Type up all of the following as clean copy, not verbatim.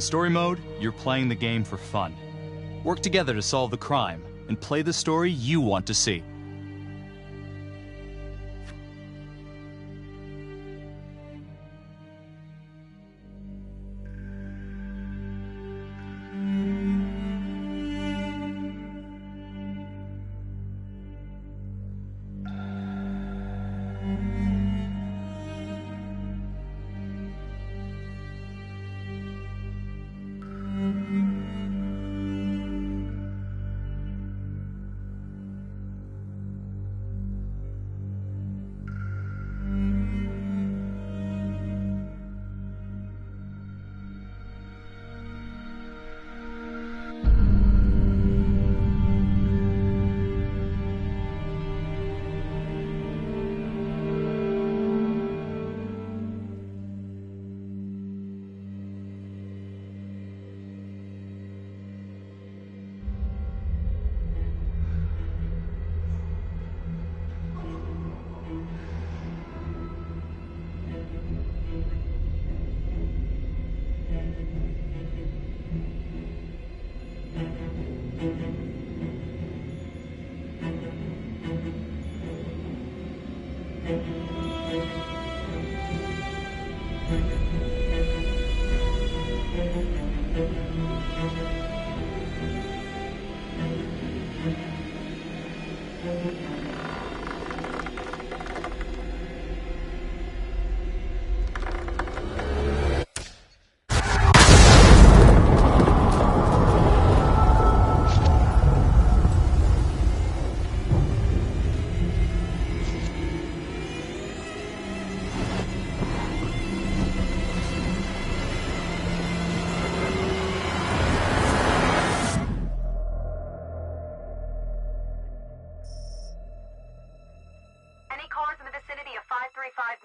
In story mode, you're playing the game for fun. Work together to solve the crime, and play the story you want to see.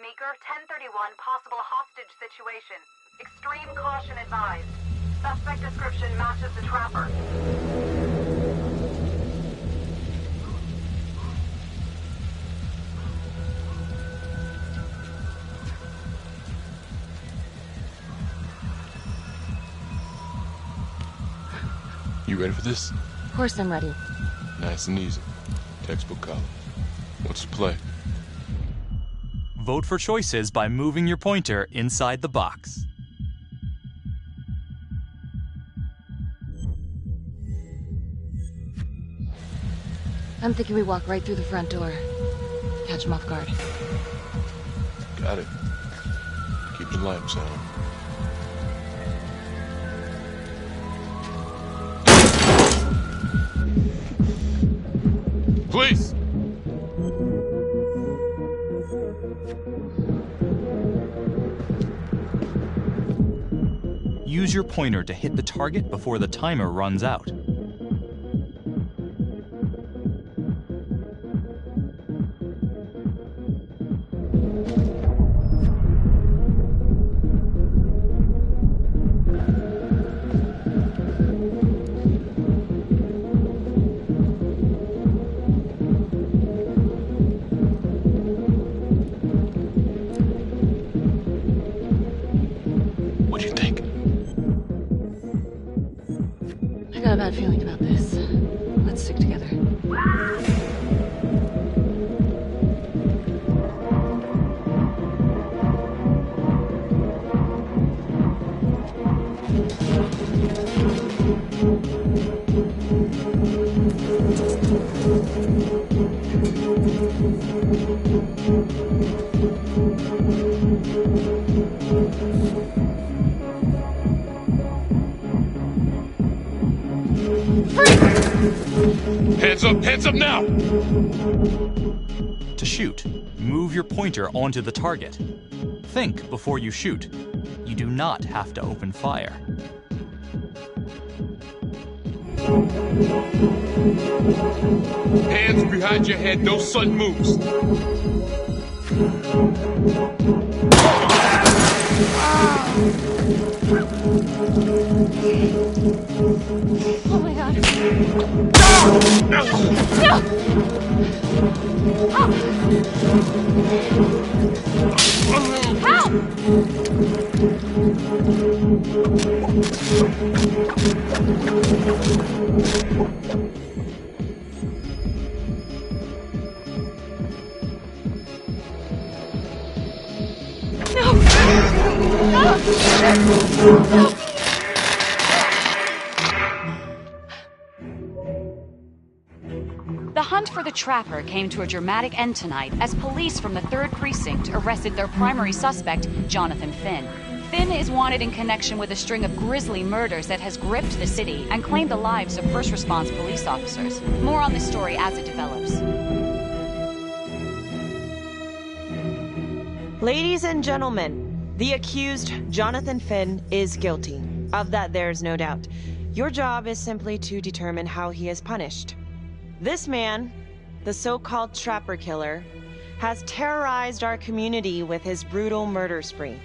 Meteor, 1031, possible hostage situation. Extreme caution advised. Suspect description matches the trapper. You ready for this? Of course I'm ready. Nice and easy. Textbook color. What's the play? Vote for choices by moving your pointer inside the box. I'm thinking we walk right through the front door. Catch him off guard. Got it. Keep the lights on. Police! Use your pointer to hit the target before the timer runs out. What do you think? I got a bad feeling about this. Let's stick together. Hands up now! To shoot, move your pointer onto the target. Think before you shoot. You do not have to open fire. Hands behind your head, no sudden moves. Oh my god. No! Help! The hunt for the Trapper came to a dramatic end tonight as police from the 3rd Precinct arrested their primary suspect, Jonathan Finn. Finn is wanted in connection with a string of grisly murders that has gripped the city and claimed the lives of first response police officers. More on this story as it develops. Ladies and gentlemen, the accused, Jonathan Finn, is guilty. Of that, there's no doubt. Your job is simply to determine how he is punished. This man, the so-called Trapper Killer, has terrorized our community with his brutal murder spree,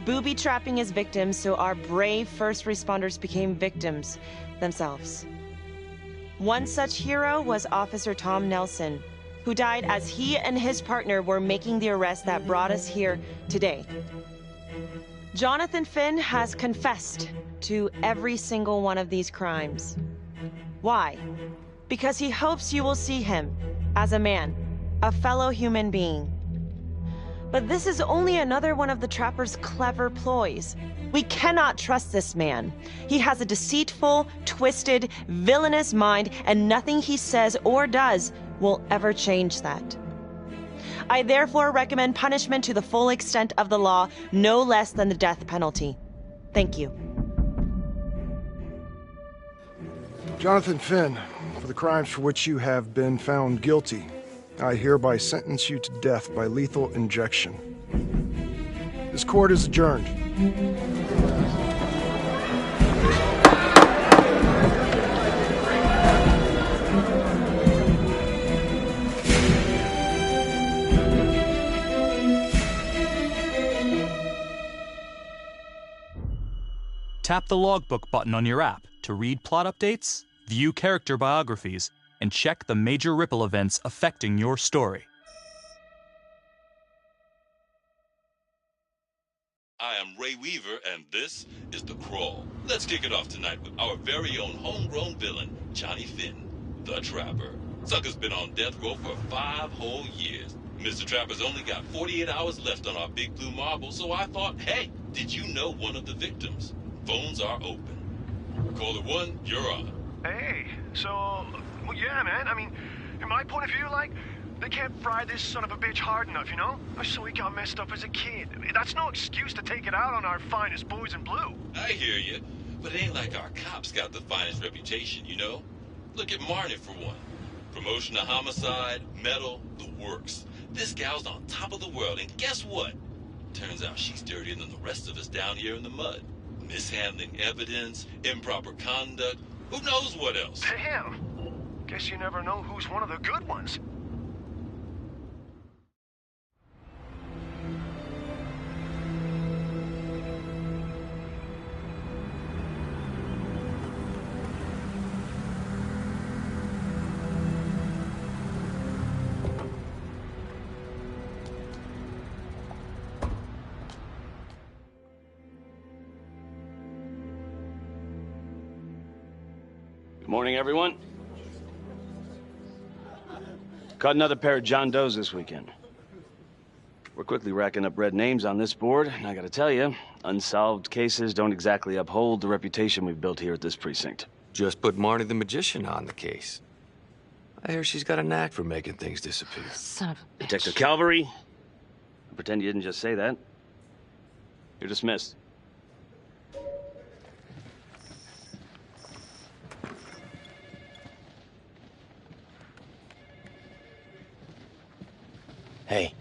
booby-trapping his victims so our brave first responders became victims themselves. One such hero was Officer Tom Nelson, who died as he and his partner were making the arrest that brought us here today. Jonathan Finn has confessed to every single one of these crimes. Why? Because he hopes you will see him as a man, a fellow human being. But this is only another one of the Trapper's clever ploys. We cannot trust this man. He has a deceitful, twisted, villainous mind, and nothing he says or does will ever change that. I therefore recommend punishment to the full extent of the law, no less than the death penalty. Thank you. Jonathan Finn, for the crimes for which you have been found guilty, I hereby sentence you to death by lethal injection. This court is adjourned. Tap the logbook button on your app to read plot updates, view character biographies, and check the major ripple events affecting your story. I am Ray Weaver, and this is The Crawl. Let's kick it off tonight with our very own homegrown villain, Johnny Finn, the Trapper. Sucker's been on death row for 5 whole years. Mr. Trapper's only got 48 hours left on our big blue marble, so I thought, hey, did you know one of the victims? Phones are open. Caller 1, you're on. Hey, so, well, yeah, man, I mean, in my point of view, like, they can't fry this son of a bitch hard enough, you know? So he got messed up as a kid. That's no excuse to take it out on our finest boys in blue. I hear you, but it ain't like our cops got the finest reputation, you know? Look at Marnie, for one. Promotion to homicide, medal, the works. This gal's on top of the world, and guess what? Turns out she's dirtier than the rest of us down here in the mud. Mishandling evidence, improper conduct, who knows what else? Damn. Guess you never know who's one of the good ones. Good morning, everyone. Caught another pair of John Does this weekend. We're quickly racking up red names on this board, and I gotta tell you, unsolved cases don't exactly uphold the reputation we've built here at this precinct. Just put Marnie the Magician on the case. I hear she's got a knack for making things disappear. Son of a bitch. Detective Calvary, pretend you didn't just say that. You're dismissed. Hey,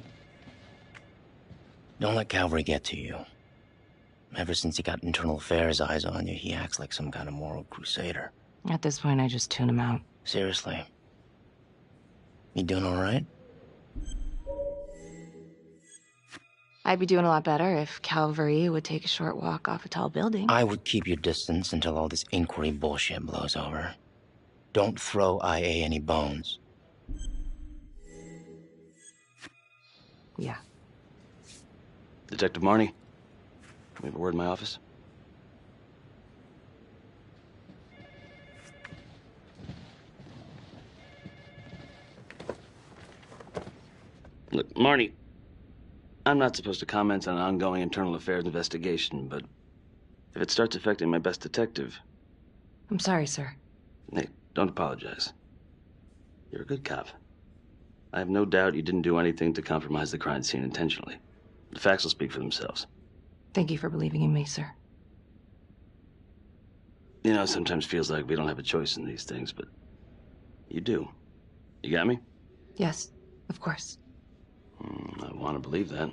don't let Calvary get to you. Ever since he got internal affairs eyes on you, he acts like some kind of moral crusader. At this point, I just tune him out. Seriously. You doing all right? I'd be doing a lot better if Calvary would take a short walk off a tall building. I would keep your distance until all this inquiry bullshit blows over. Don't throw IA any bones. Yeah. Detective Marnie, can we have a word in my office? Look, Marnie, I'm not supposed to comment on an ongoing internal affairs investigation, but if it starts affecting my best detective... I'm sorry, sir. Hey, don't apologize. You're a good cop. I have no doubt you didn't do anything to compromise the crime scene intentionally. The facts will speak for themselves. Thank you for believing in me, sir. You know, it sometimes feels like we don't have a choice in these things, but you do. You got me? Yes, of course. I want to believe that.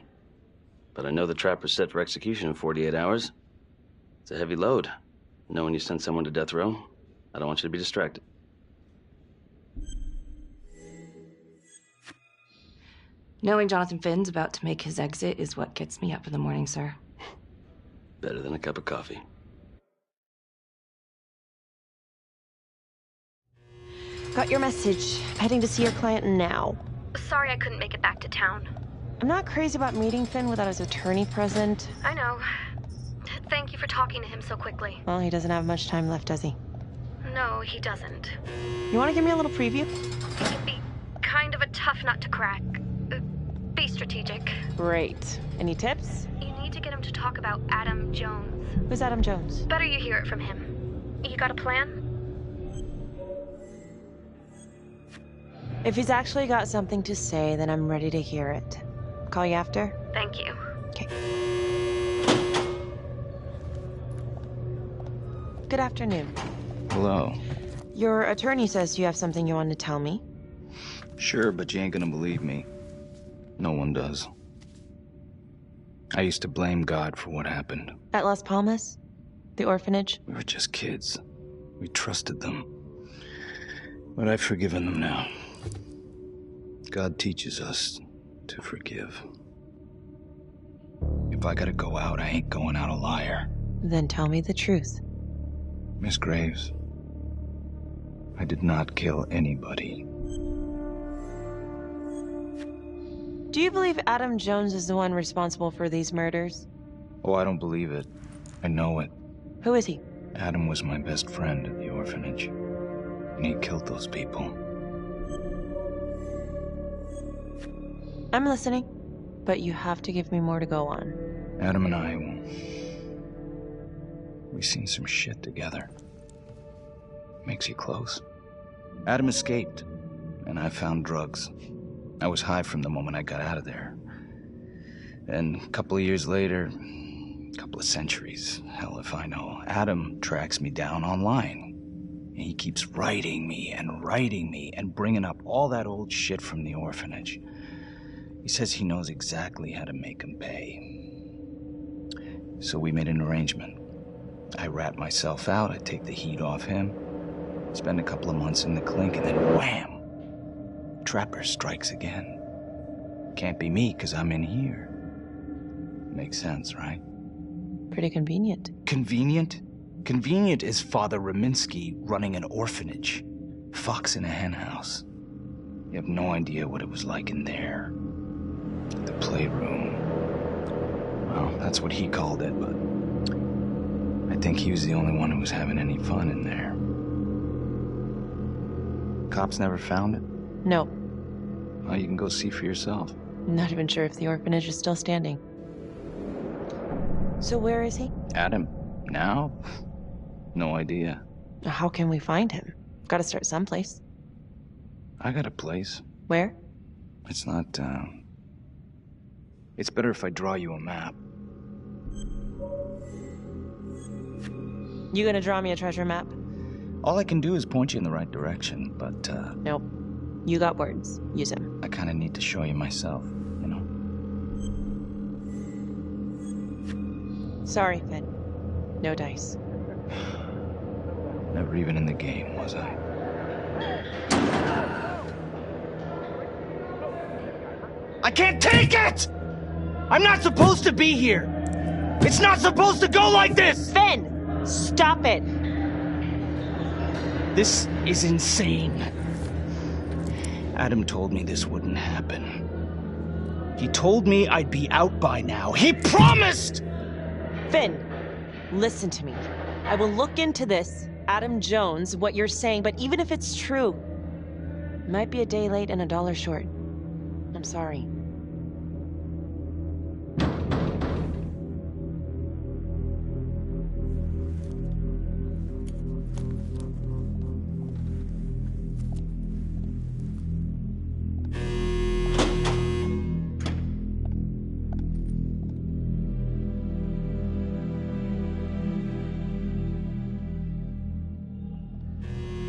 But I know the trapper's set for execution in 48 hours. It's a heavy load. Knowing you sent someone to death row, I don't want you to be distracted. Knowing Jonathan Finn's about to make his exit is what gets me up in the morning, sir. Better than a cup of coffee. Got your message. Heading to see your client now. Sorry I couldn't make it back to town. I'm not crazy about meeting Finn without his attorney present. I know. Thank you for talking to him so quickly. Well, he doesn't have much time left, does he? No, he doesn't. You want to give me a little preview? He can be kind of a tough nut to crack. Be strategic. Great. Any tips? You need to get him to talk about Adam Jones. Who's Adam Jones? Better you hear it from him. You got a plan? If he's actually got something to say, then I'm ready to hear it. Call you after? Thank you. Okay. Good afternoon. Hello. Your attorney says you have something you want to tell me. Sure, but you ain't gonna believe me. No one does. I used to blame God for what happened. At Las Palmas? The orphanage? We were just kids. We trusted them. But I've forgiven them now. God teaches us to forgive. If I gotta go out, I ain't going out a liar. Then tell me the truth. Miss Graves, I did not kill anybody. Do you believe Adam Jones is the one responsible for these murders? Oh, I don't believe it. I know it. Who is he? Adam was my best friend at the orphanage. And he killed those people. I'm listening, but you have to give me more to go on. Adam and I, we seen some shit together. Makes you close. Adam escaped, and I found drugs. I was high from the moment I got out of there. And a couple of years later, a couple of centuries, hell if I know, Adam tracks me down online. And he keeps writing me and bringing up all that old shit from the orphanage. He says he knows exactly how to make him pay. So we made an arrangement. I rat myself out, I take the heat off him, spend a couple of months in the clink, and then wham! Trapper strikes again. Can't be me, 'cause I'm in here. Makes sense, right? Pretty convenient. Convenient? Convenient is Father Raminsky running an orphanage. Fox in a henhouse. You have no idea what it was like in there. The playroom. Well, that's what he called it, but I think he was the only one who was having any fun in there. Cops never found it? No. Well, you can go see for yourself. Not even sure if the orphanage is still standing. So where is he? Adam? Now? No idea. How can we find him? Gotta start someplace. I got a place. Where? It's not, It's better if I draw you a map. You gonna draw me a treasure map? All I can do is point you in the right direction, but, Nope. You got words. Use them. I kinda need to show you myself, you know? Sorry, Finn. No dice. Never even in the game, was I? I can't take it! I'm not supposed to be here! It's not supposed to go like this! Finn! Stop it! This is insane. Adam told me this wouldn't happen. He told me I'd be out by now. He promised! Finn, listen to me. I will look into this, Adam Jones, what you're saying, but even if it's true, it might be a day late and $1 short. I'm sorry.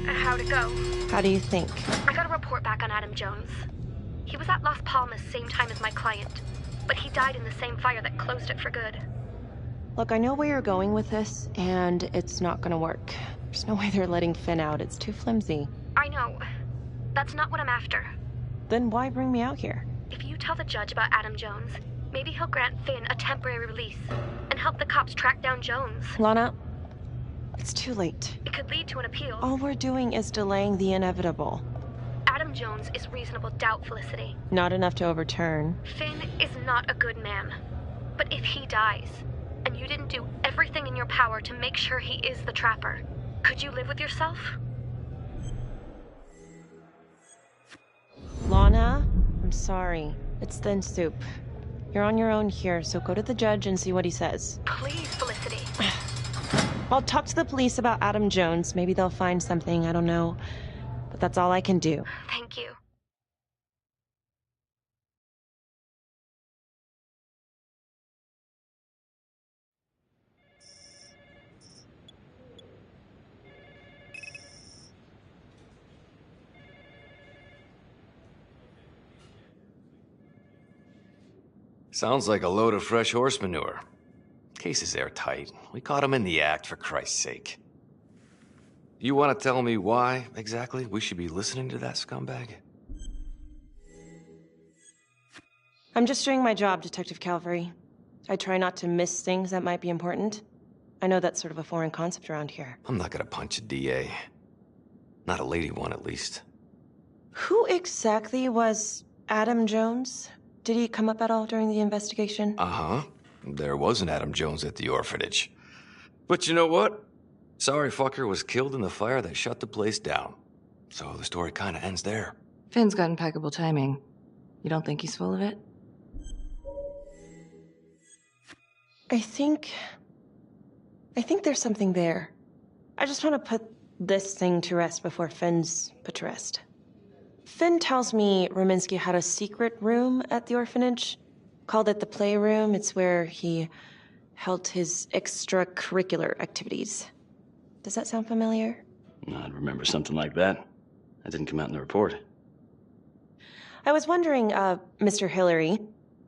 How'd it go? How do you think? I got a report back on Adam Jones. He was at Las Palmas same time as my client, but he died in the same fire that closed it for good. Look, I know where you're going with this, and it's not gonna work. There's no way they're letting Finn out. It's too flimsy. I know. That's not what I'm after. Then why bring me out here? If you tell the judge about Adam Jones, maybe he'll grant Finn a temporary release and help the cops track down Jones. Lana, it's too late. It could lead to an appeal. All we're doing is delaying the inevitable. Adam Jones is reasonable doubt, Felicity. Not enough to overturn. Finn is not a good man. But if he dies, and you didn't do everything in your power to make sure he is the trapper, could you live with yourself? Lana, I'm sorry. It's thin soup. You're on your own here, so go to the judge and see what he says. Please, Felicity. I'll talk to the police about Adam Jones. Maybe they'll find something, I don't know. But that's all I can do. Thank you. Sounds like a load of fresh horse manure. Case is airtight. We caught him in the act, for Christ's sake. You want to tell me why, exactly, we should be listening to that scumbag? I'm just doing my job, Detective Calvary. I try not to miss things that might be important. I know that's sort of a foreign concept around here. I'm not gonna punch a DA. Not a lady one, at least. Who exactly was Adam Jones? Did he come up at all during the investigation? Uh-huh. There was an Adam Jones at the orphanage. But you know what? Sorry fucker was killed in the fire that shut the place down. So the story kind of ends there. Finn's got impeccable timing. You don't think he's full of it? I think there's something there. I just want to put this thing to rest before Finn's put to rest. Finn tells me Rominsky had a secret room at the orphanage. Called it the playroom. It's where he held his extracurricular activities. Does that sound familiar? I'd remember something like that. That didn't come out in the report. I was wondering, Mr. Hillary,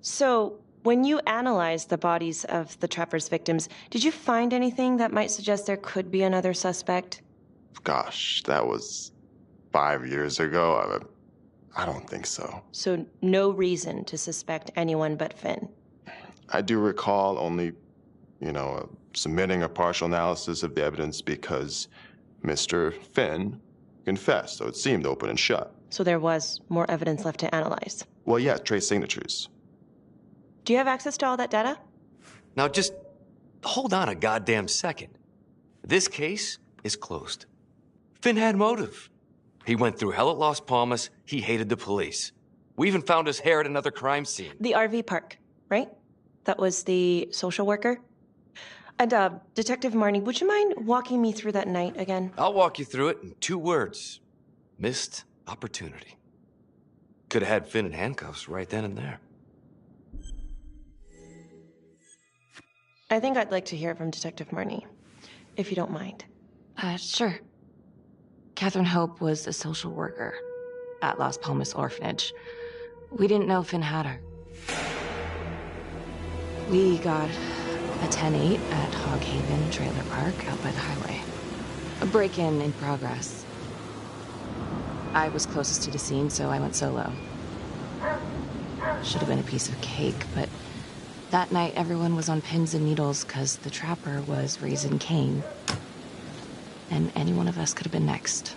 so when you analyzed the bodies of the trapper's victims, did you find anything that might suggest there could be another suspect? Gosh, that was 5 years ago. I don't think so. So no reason to suspect anyone but Finn? I do recall only, submitting a partial analysis of the evidence because Mr. Finn confessed, so it seemed open and shut. So there was more evidence left to analyze? Well, yeah, trace signatures. Do you have access to all that data? Now just hold on a goddamn second. This case is closed. Finn had motive. He went through hell at Las Palmas. He hated the police. We even found his hair at another crime scene. The RV park, right? That was the social worker? And, Detective Marnie, would you mind walking me through that night again? I'll walk you through it in 2 words. Missed opportunity. Could have had Finn in handcuffs right then and there. I think I'd like to hear from Detective Marnie, if you don't mind. Sure. Catherine Hope was a social worker at Las Palmas Orphanage. We didn't know Finn had her. We got a 10-8 at Hog Haven Trailer Park out by the highway. A break-in in progress. I was closest to the scene, so I went solo. Should have been a piece of cake, but That night, everyone was on pins and needles because the trapper was raising Cain. And any one of us could have been next.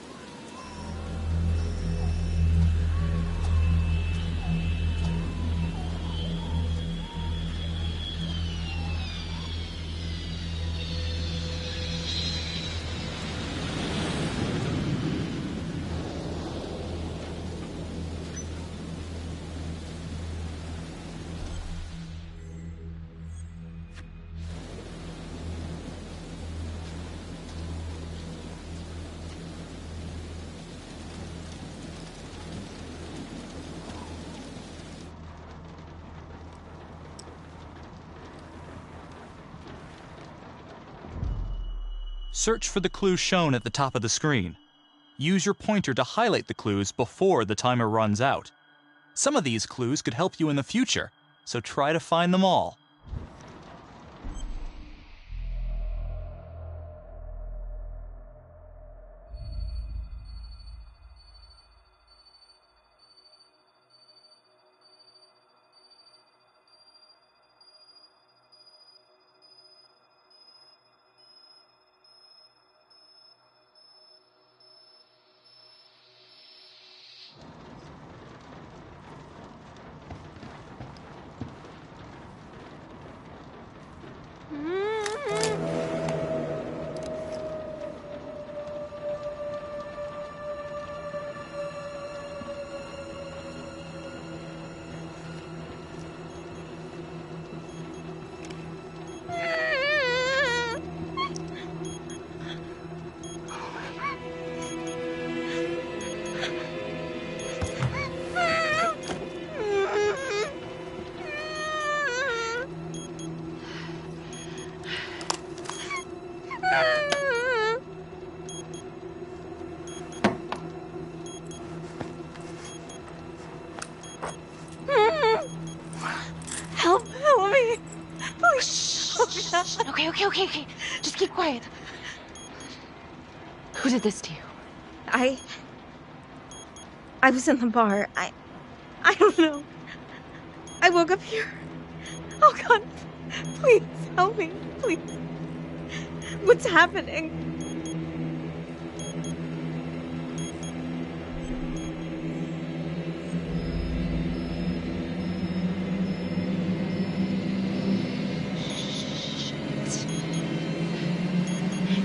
Search for the clues shown at the top of the screen. Use your pointer to highlight the clues before the timer runs out. Some of these clues could help you in the future, so try to find them all. Help me. Please. Okay. Just keep quiet. Who did this to you? I was in the bar. I don't know. I woke up here. Oh God, please help me, please. What's happening?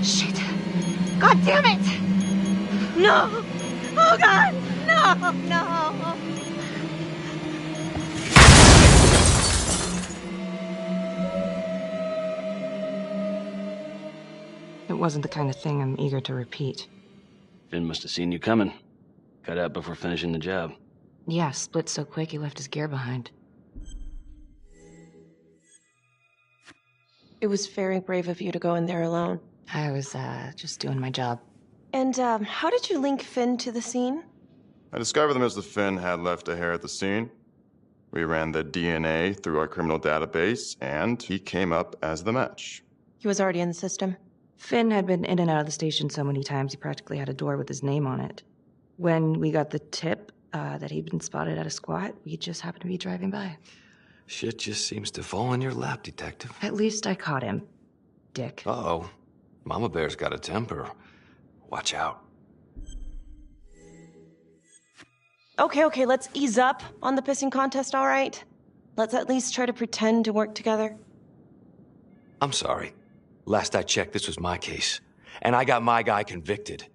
Shit. God damn it! No! Oh God! No! It wasn't the kind of thing I'm eager to repeat. Finn must have seen you coming. Got out before finishing the job. Yeah, split so quick he left his gear behind. It was very brave of you to go in there alone. I was, just doing my job. And, how did you link Finn to the scene? I discovered that Mr. Finn had left a hair at the scene. We ran the DNA through our criminal database, and he came up as the match. He was already in the system. Finn had been in and out of the station so many times he practically had a door with his name on it. When we got the tip that he'd been spotted at a squat, we just happened to be driving by. Shit just seems to fall in your lap, Detective. At least I caught him, dick. Uh-oh. Mama Bear's got a temper. Watch out. Okay, let's ease up on the pissing contest, all right? Let's at least try to pretend to work together. I'm sorry. Last I checked, this was my case. And I got my guy convicted.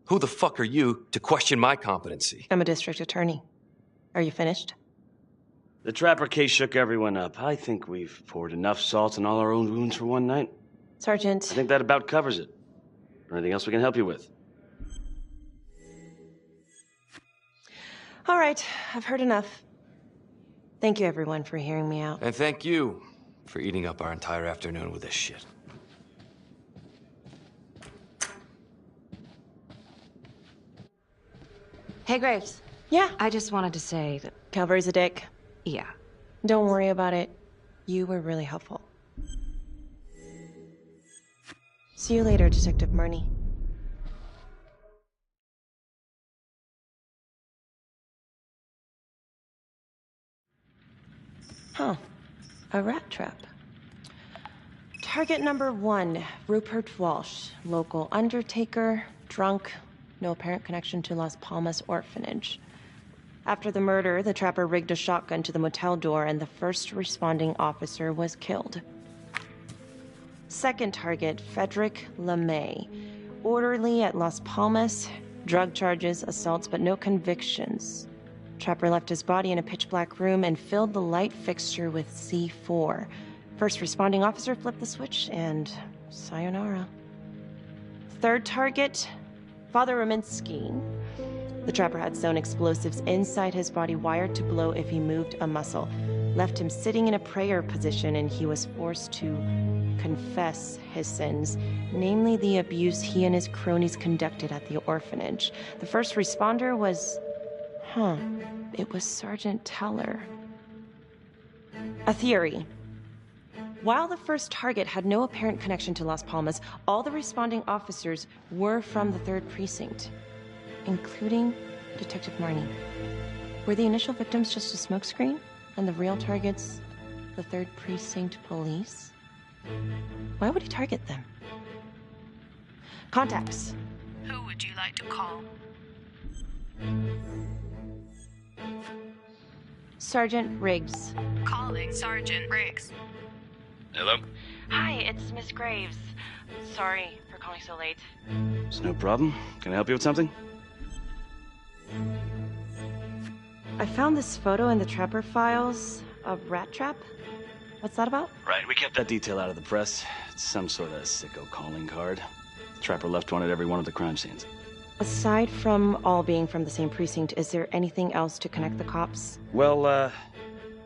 Who the fuck are you to question my competency? I'm a district attorney. Are you finished? The Trapper case shook everyone up. I think we've poured enough salt in all our own wounds for one night. Sergeant. I think that about covers it. Anything else we can help you with? All right, I've heard enough. Thank you, everyone, for hearing me out. And thank you for eating up our entire afternoon with this shit. Hey, Graves. Yeah? I just wanted to say that... Calvary's a dick. Yeah. Don't worry about it. You were really helpful. See you later, Detective Marnie. Huh. A rat trap. Target number 1, Rupert Walsh, local undertaker, drunk, no apparent connection to Las Palmas orphanage. After the murder, the trapper rigged a shotgun to the motel door and the first responding officer was killed. Second target, Frederick LeMay, orderly at Las Palmas, drug charges, assaults, but no convictions. Trapper left his body in a pitch-black room and filled the light fixture with C4. First responding officer flipped the switch, and sayonara. Third target, Father Rominsky. The trapper had sewn explosives inside his body, wired to blow if he moved a muscle. Left him sitting in a prayer position, and he was forced to confess his sins, namely the abuse he and his cronies conducted at the orphanage. The first responder was... it was Sergeant Teller. A theory. While the first target had no apparent connection to Las Palmas, all the responding officers were from the 3rd Precinct, including Detective Marnie. Were the initial victims just a smokescreen, and the real targets the 3rd Precinct police? Why would he target them? Contacts. Who would you like to call? Sergeant Riggs. Calling Sergeant Riggs. Hello? Hi, it's Miss Graves. Sorry for calling so late. It's no problem. Can I help you with something? I found this photo in the Trapper files. A rat trap? What's that about? Right, we kept that detail out of the press. It's some sort of sicko calling card. The Trapper left one at every one of the crime scenes. Aside from all being from the same precinct, is there anything else to connect the cops? Well,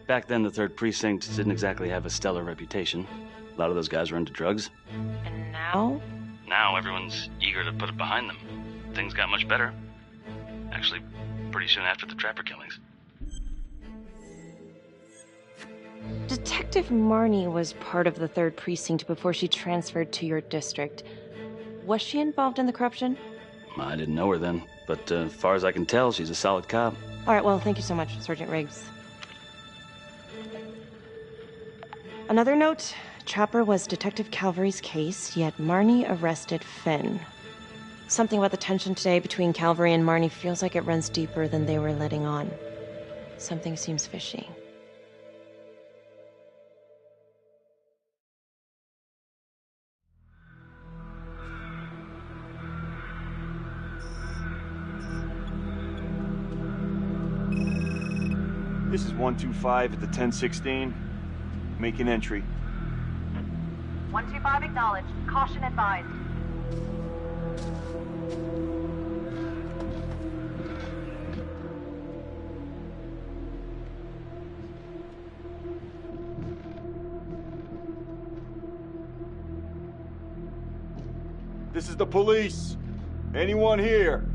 back then the 3rd Precinct didn't exactly have a stellar reputation. A lot of those guys were into drugs. And now? Now everyone's eager to put it behind them. Things got much better. Actually, pretty soon after the Trapper killings. Detective Marnie was part of the 3rd Precinct before she transferred to your district. Was she involved in the corruption? I didn't know her then, but as far as I can tell, she's a solid cop. All right, well, thank you so much, Sergeant Riggs. Another note, Trapper was Detective Calvary's case, yet Marnie arrested Finn. Something about the tension today between Calvary and Marnie feels like it runs deeper than they were letting on. Something seems fishy. This is 125 at the 1016. Make an entry. 125 acknowledged. Caution advised. This is the police. Anyone here?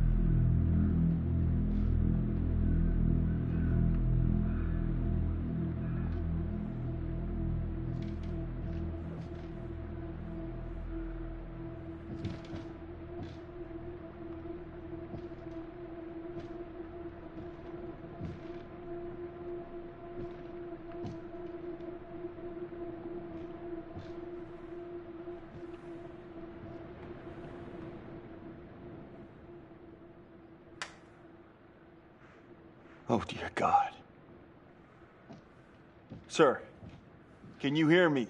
Oh, dear God. Sir, can you hear me?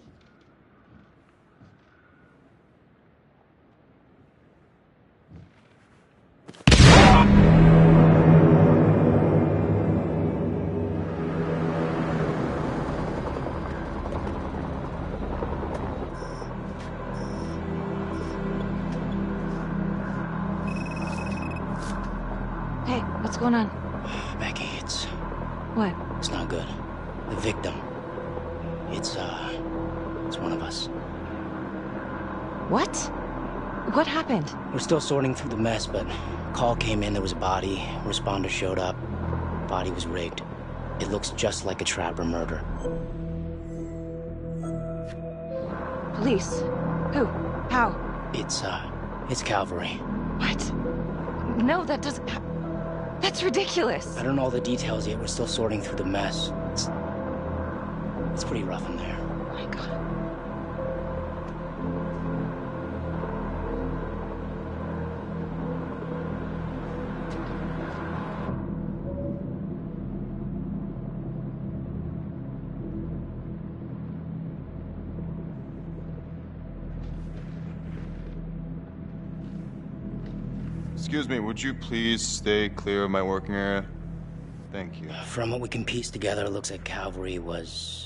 Hey, what's going on? Becky, it's... What? It's not good. The victim. It's one of us. What? What happened? We're still sorting through the mess, but call came in, there was a body. Responder showed up. Body was rigged. It looks just like a Trapper murder. Police? Who? How? It's Calvary. What? No, that doesn't... That's ridiculous. I don't know all the details yet. We're still sorting through the mess. It's pretty rough in there. Oh my God. Excuse me, would you please stay clear of my working area? Thank you. From what we can piece together, it looks like Calvary was,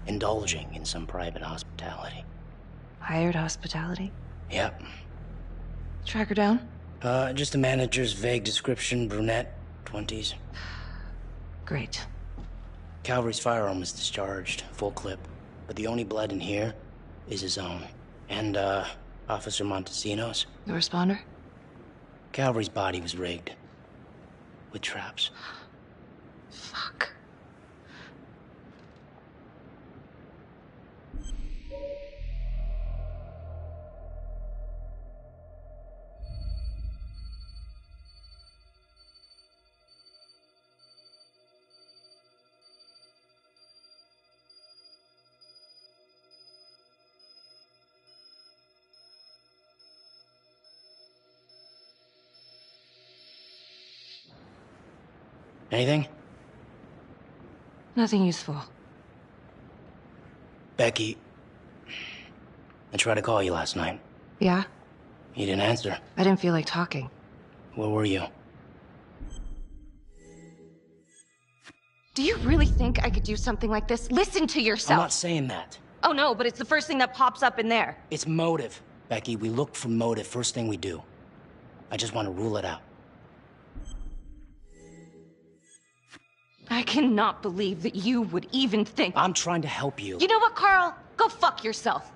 indulging in some private hospitality. Hired hospitality? Yep. Track her down? Just the manager's vague description, brunette, 20s. Great. Calvary's firearm was discharged, full clip. But the only blood in here is his own. And, Officer Montesino's. The responder? Calvary's body was rigged. With traps. Fuck. Anything? Nothing useful. Becky, I tried to call you last night. Yeah? You didn't answer. I didn't feel like talking. Where were you? Do you really think I could do something like this? Listen to yourself. I'm not saying that. Oh no, but it's the first thing that pops up in there. It's motive. Becky, we look for motive first thing we do. I just want to rule it out. I cannot believe that you would even think... I'm trying to help you. You know what, Carl? Go fuck yourself.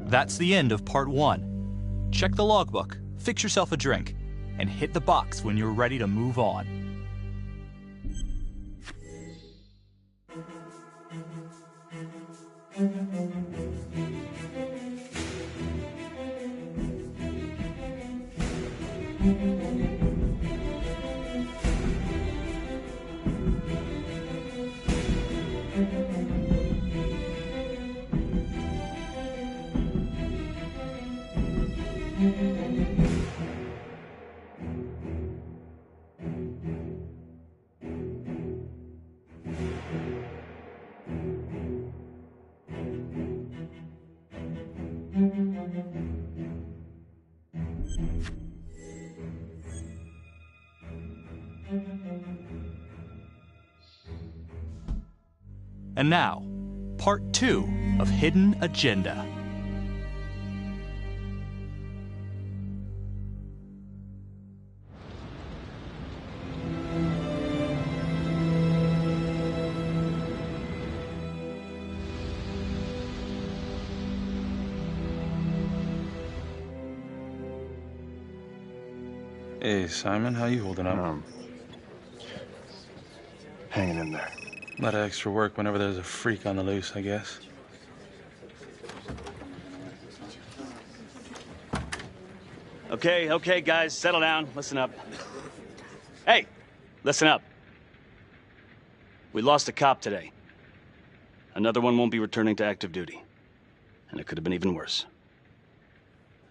That's the end of part 1. Check the logbook, fix yourself a drink, and hit the box when you're ready to move on. And now, part 2 of Hidden Agenda. Hey, Simon, how you holding up? Hanging in there. A lot of extra work whenever there's a freak on the loose, I guess. Okay, guys, settle down. Listen up. Hey, listen up. We lost a cop today. Another one won't be returning to active duty. And it could have been even worse.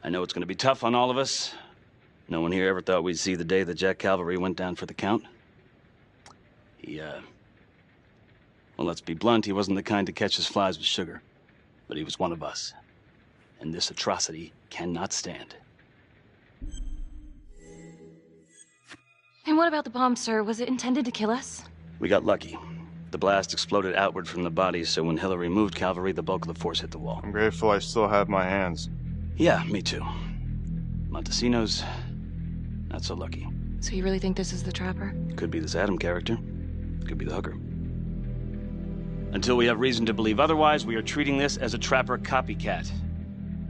I know it's going to be tough on all of us. No one here ever thought we'd see the day that Jack Calvary went down for the count. Well, let's be blunt, he wasn't the kind to catch his flies with sugar. But he was one of us. And this atrocity cannot stand. And what about the bomb, sir? Was it intended to kill us? We got lucky. The blast exploded outward from the body, so when Hillary moved Calvary, the bulk of the force hit the wall. I'm grateful I still have my hands. Yeah, me too. Montesino's not so lucky. So you really think this is the trapper? Could be this Adam character. Could be the hooker. Until we have reason to believe otherwise, we are treating this as a trapper copycat.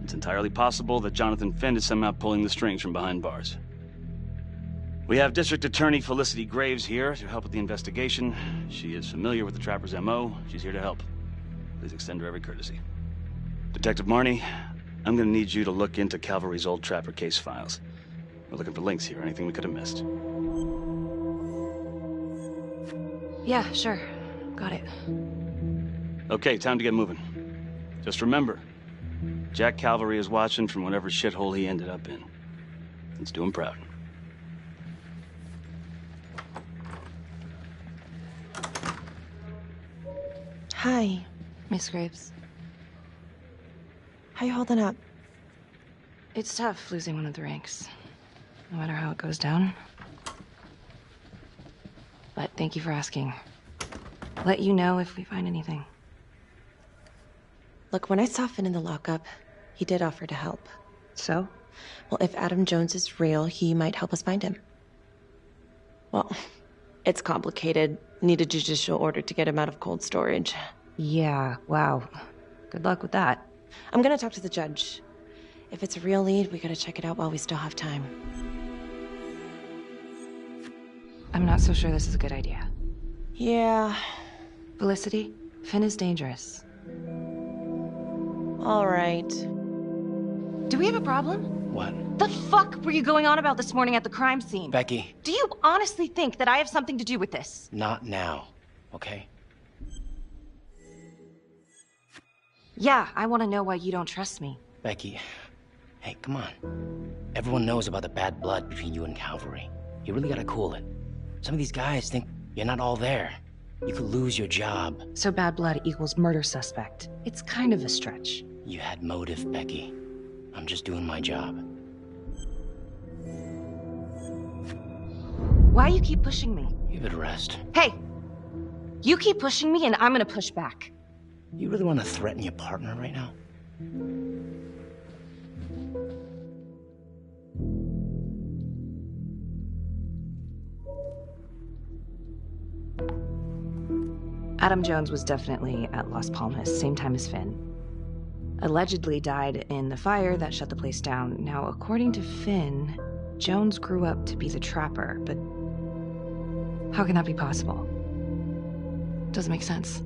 It's entirely possible that Jonathan Finn is somehow pulling the strings from behind bars. We have District Attorney Felicity Graves here to help with the investigation. She is familiar with the Trapper's MO. She's here to help. Please extend her every courtesy. Detective Marnie, I'm gonna need you to look into Calvary's old Trapper case files. We're looking for links here, anything we could have missed. Yeah, sure. Got it. Okay, time to get moving. Just remember, Jack Calvary is watching from whatever shithole he ended up in. Let's do him proud. Hi. Miss Graves. How you holding up? It's tough losing one of the ranks. No matter how it goes down. But thank you for asking. Let you know if we find anything. Look, when I saw Finn in the lockup, he did offer to help. So? Well, if Adam Jones is real, he might help us find him. Well, it's complicated. Need a judicial order to get him out of cold storage. Yeah, wow. Good luck with that. I'm gonna talk to the judge. If it's a real lead, we gotta check it out while we still have time. I'm not so sure this is a good idea. Yeah. Felicity, Finn is dangerous. All right. Do we have a problem? What? The fuck were you going on about this morning at the crime scene? Becky. Do you honestly think that I have something to do with this? Not now, okay? Yeah, I want to know why you don't trust me. Becky, hey, come on. Everyone knows about the bad blood between you and Calvary. You really gotta cool it. Some of these guys think you're not all there. You could lose your job. So bad blood equals murder suspect. It's kind of a stretch. You had motive, Becky. I'm just doing my job. Why you keep pushing me? Give it a rest. Hey! You keep pushing me and I'm gonna push back. You really want to threaten your partner right now? Adam Jones was definitely at Las Palmas, same time as Finn. Allegedly died in the fire that shut the place down. Now, according to Finn, Jones grew up to be the Trapper, but how can that be possible? Doesn't make sense.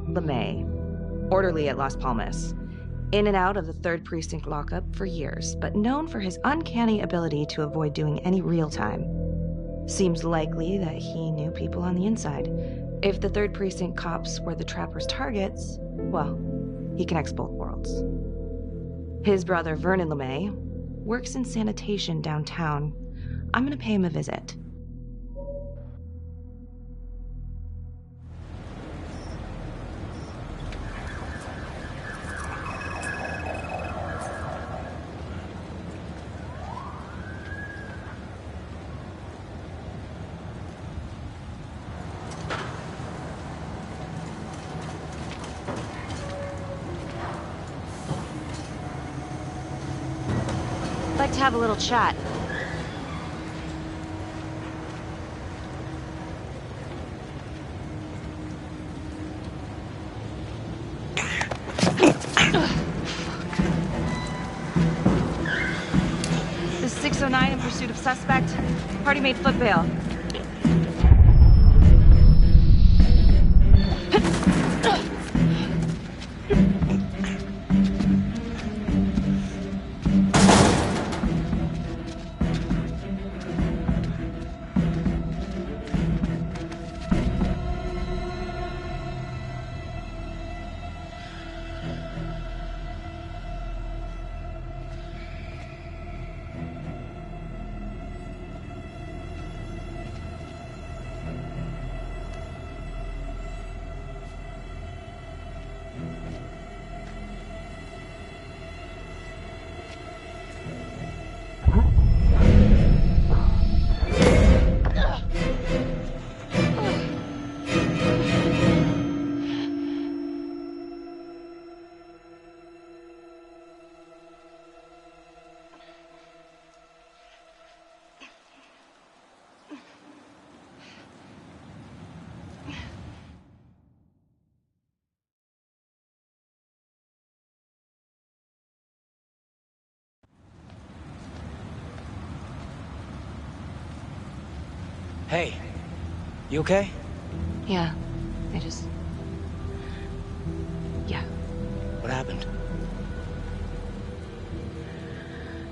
LeMay, orderly at Las Palmas. In and out of the 3rd Precinct lockup for years, but known for his uncanny ability to avoid doing any real time. Seems likely that he knew people on the inside. If the 3rd Precinct cops were the Trapper's targets, well, he connects both worlds. His brother, Vernon LeMay, works in sanitation downtown. I'm gonna pay him a visit. Like to have a little chat. This is 609 in pursuit of suspect. Party made foot bail. Hey, you okay? Yeah, Yeah. What happened?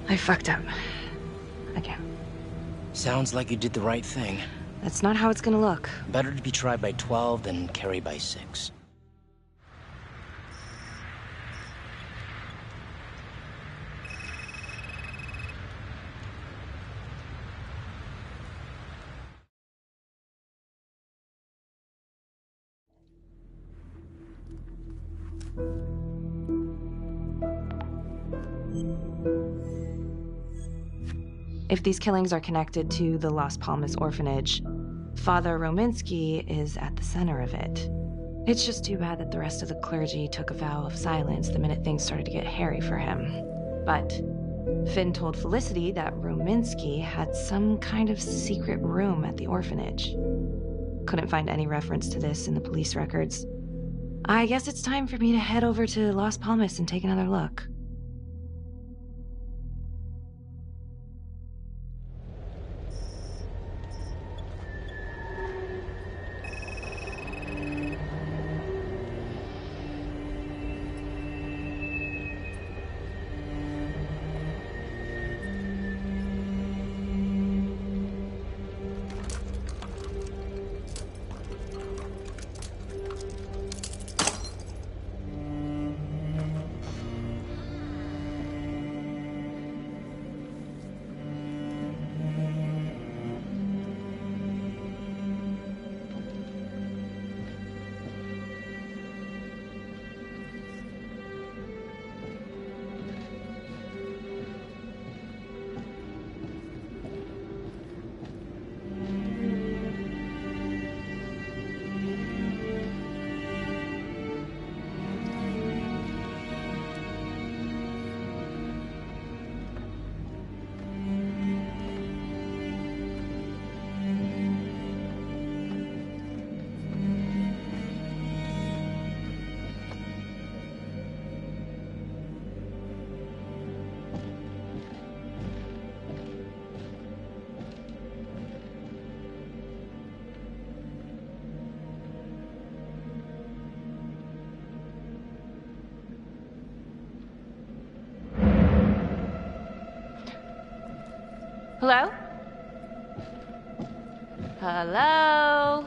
I fucked up. Again. Sounds like you did the right thing. That's not how it's gonna look. Better to be tried by 12 than carry by 6. If these killings are connected to the Las Palmas orphanage, Father Rominsky is at the center of it. It's just too bad that the rest of the clergy took a vow of silence the minute things started to get hairy for him. But Finn told Felicity that Rominsky had some kind of secret room at the orphanage. Couldn't find any reference to this in the police records. I guess it's time for me to head over to Las Palmas and take another look. Hello? Hello?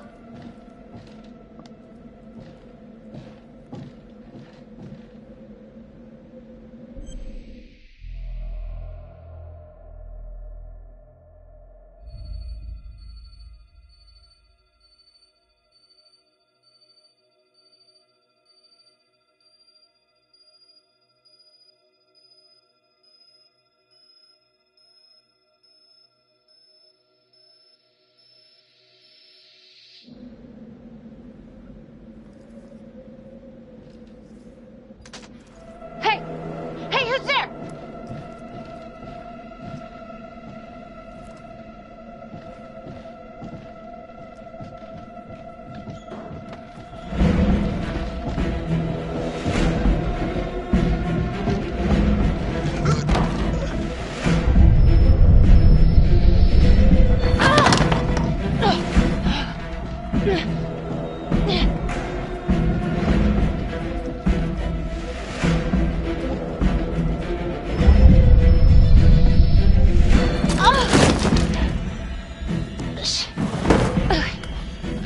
Hey! Hey, who's there?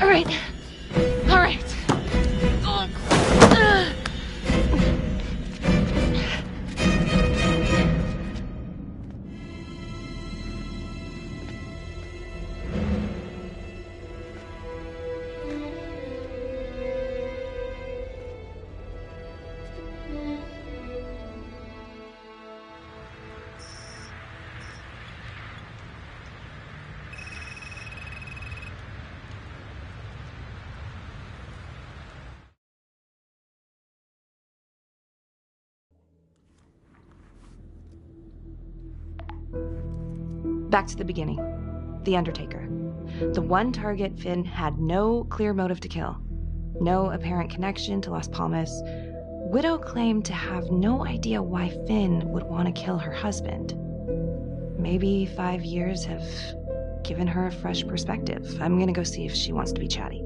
All right. All right. Back to the beginning. The Undertaker. The one target Finn had no clear motive to kill. No apparent connection to Las Palmas. Widow claimed to have no idea why Finn would want to kill her husband. Maybe 5 years have given her a fresh perspective. I'm gonna go see if she wants to be chatty.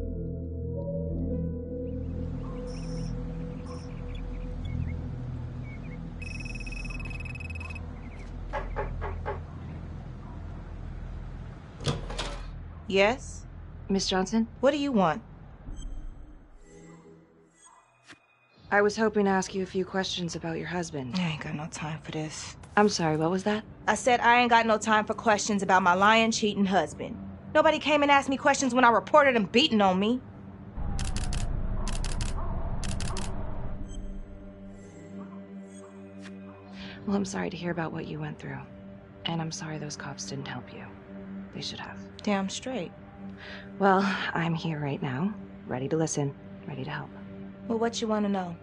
Yes? Miss Johnson? What do you want? I was hoping to ask you a few questions about your husband. I ain't got no time for this. I'm sorry, what was that? I said I ain't got no time for questions about my lying, cheating husband. Nobody came and asked me questions when I reported him beating on me. Well, I'm sorry to hear about what you went through. And I'm sorry those cops didn't help you. They should have. Damn straight. Well, I'm here right now, ready to listen, ready to help. Well, what you want to know?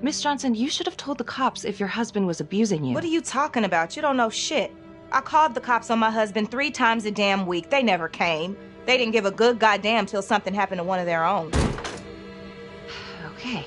Miss Johnson, you should have told the cops if your husband was abusing you. What are you talking about? You don't know shit. I called the cops on my husband 3 times a damn week. They never came. They didn't give a good goddamn till something happened to one of their own. Okay.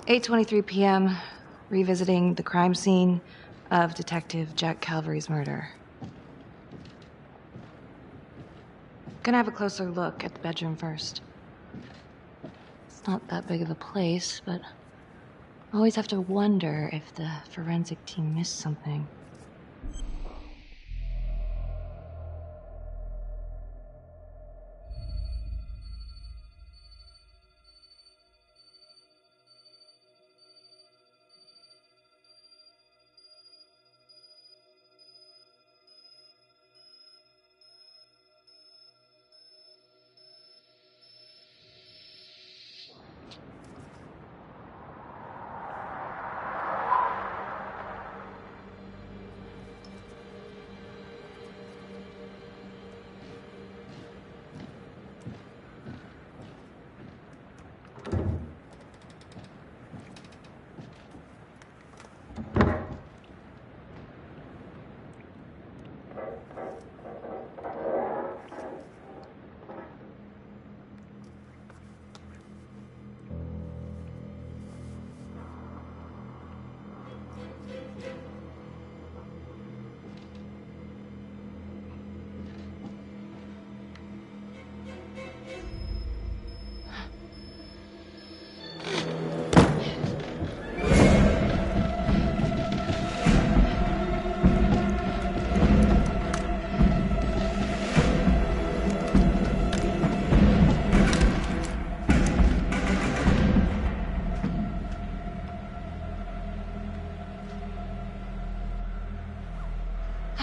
"8:23 p.m., revisiting the crime scene of Detective Jack Calvary's murder. Gonna have a closer look at the bedroom first. It's not that big of a place, but I always have to wonder if the forensic team missed something.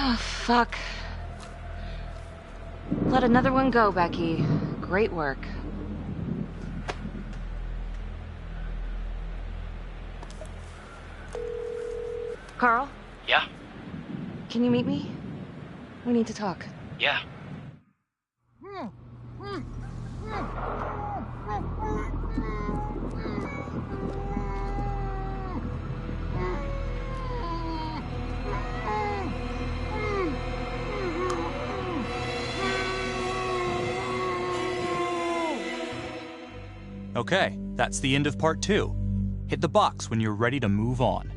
Oh, fuck. Let another one go, Becky. Great work. Carl? Yeah? Can you meet me? We need to talk. Yeah. Okay, that's the end of part 2. Hit the box when you're ready to move on.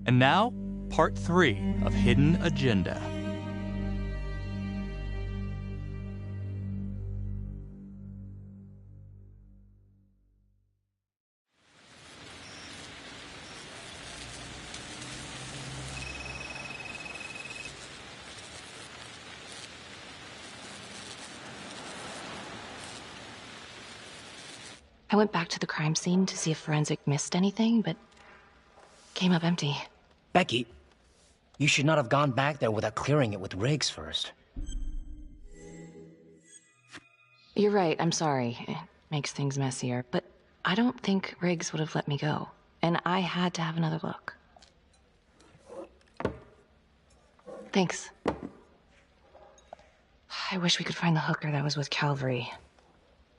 And now, part 3 of Hidden Agenda. I went back to the crime scene to see if Forensic missed anything, but came up empty. Becky, you should not have gone back there without clearing it with Riggs first. You're right, I'm sorry. It makes things messier, but I don't think Riggs would have let me go. And I had to have another look. Thanks. I wish we could find the hooker that was with Calvary.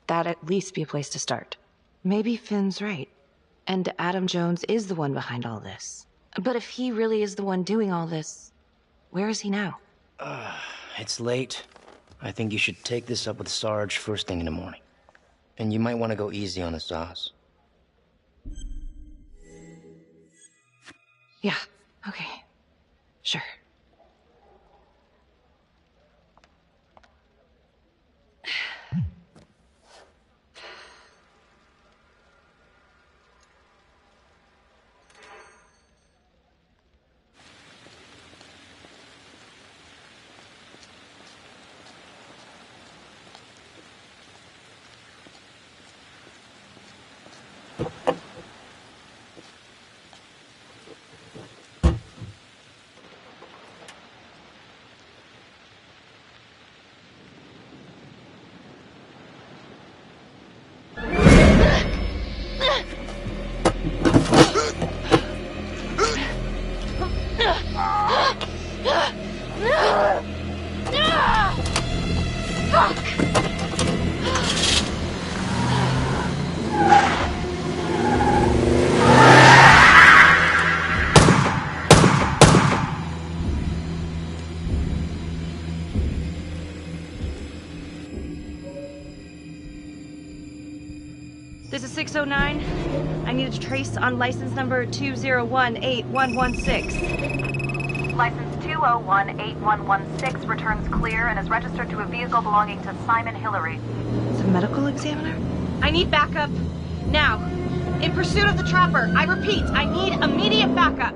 That'd at least be a place to start. Maybe Finn's right. And Adam Jones is the one behind all this. But if he really is the one doing all this, where is he now? It's late. I think you should take this up with Sarge first thing in the morning. And you might want to go easy on the sauce. Yeah, okay. Sure. This is 609. I need a trace on license number 2018116. License 2018116 returns clear and is registered to a vehicle belonging to Simon Hillary. It's a medical examiner? I need backup. Now. In pursuit of the trapper. I repeat, I need immediate backup.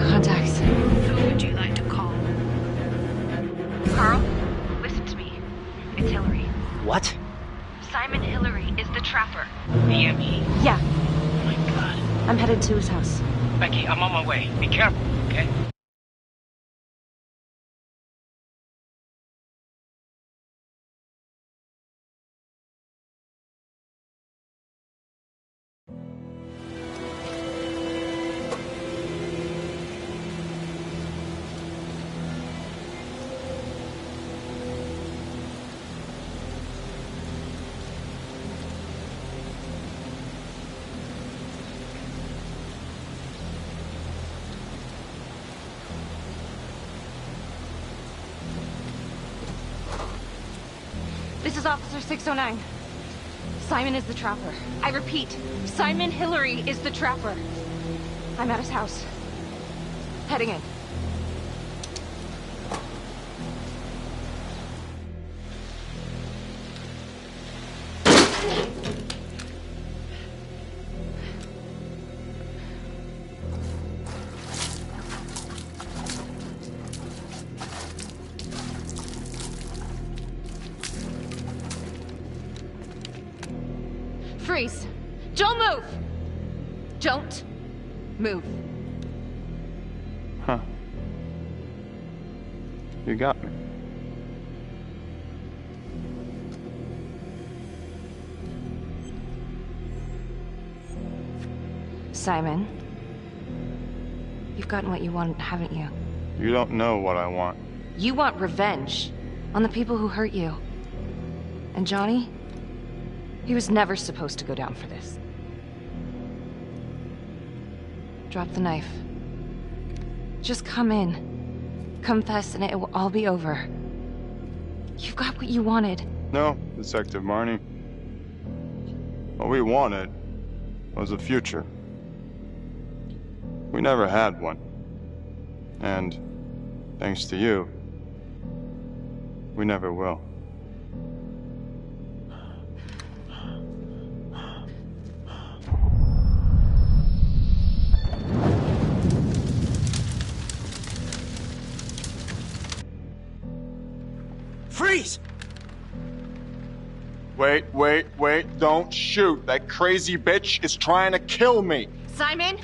Contacts. Who would you like to call? Carl, listen to me. It's Hillary. What? Simon Hillary is the trapper. AME? Yeah. Oh my god. I'm headed to his house. Becky, I'm on my way. Be careful, okay? This is Officer 609. Simon is the trapper. I repeat, Simon Hillary is the trapper. I'm at his house. Heading in. Freeze! Don't move! Don't move. Huh. You got me. Simon, you've gotten what you want, haven't you? You don't know what I want. You want revenge on the people who hurt you. And Johnny? He was never supposed to go down for this. Drop the knife. Just come in. Confess and it will all be over. You've got what you wanted. No, Detective Marnie. What we wanted was a future. We never had one. And, thanks to you, we never will. Freeze! Wait, don't shoot. That crazy bitch is trying to kill me. Simon,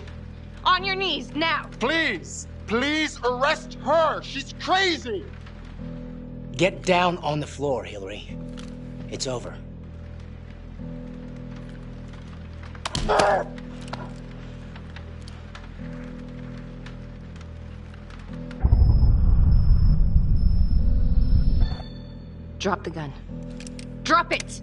on your knees, now! Please arrest her. She's crazy. Get down on the floor, Hillary. It's over. Drop the gun. Drop it!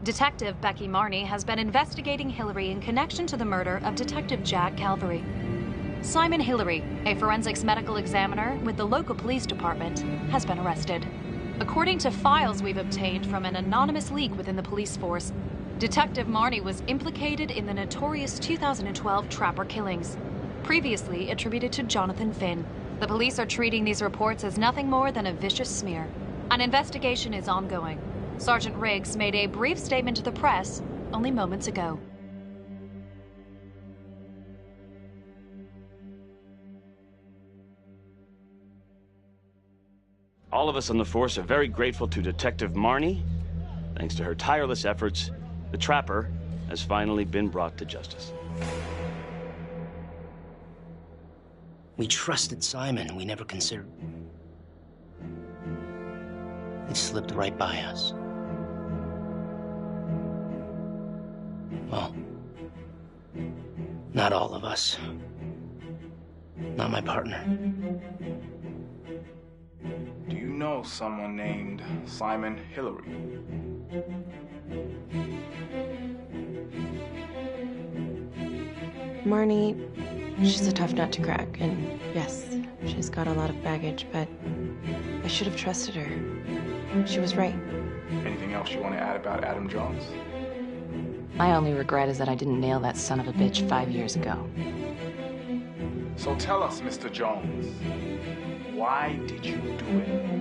Detective Becky Marnie has been investigating Hillary in connection to the murder of Detective Jack Calvary. Simon Hillary, a forensics medical examiner with the local police department, has been arrested. According to files we've obtained from an anonymous leak within the police force, Detective Marnie was implicated in the notorious 2012 Trapper killings, previously attributed to Jonathan Finn. The police are treating these reports as nothing more than a vicious smear. An investigation is ongoing. Sergeant Riggs made a brief statement to the press only moments ago. All of us on the force are very grateful to Detective Marnie. Thanks to her tireless efforts, the Trapper has finally been brought to justice. We trusted Simon. We never considered... It slipped right by us. Well, not all of us. Not my partner. Do you know someone named Simon Hillary? Marnie, she's a tough nut to crack, and yes, she's got a lot of baggage, but I should have trusted her. She was right. Anything else you want to add about Adam Jones? My only regret is that I didn't nail that son of a bitch 5 years ago. So tell us, Mr. Jones, why did you do it?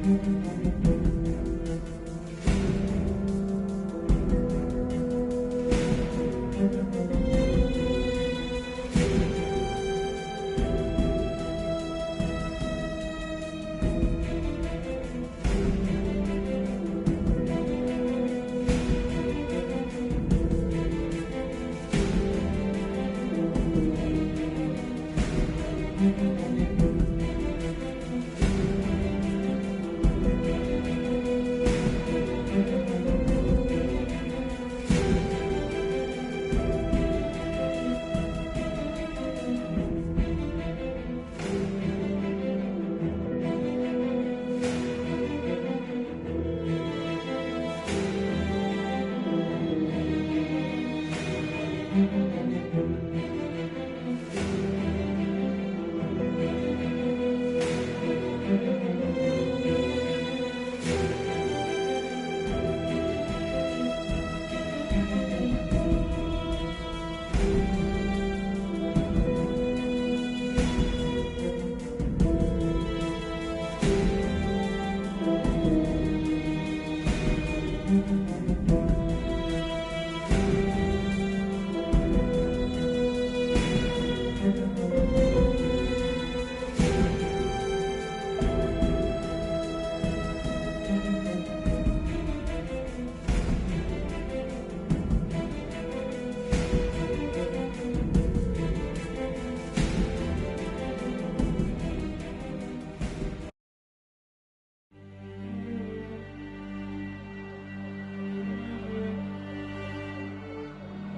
Thank you.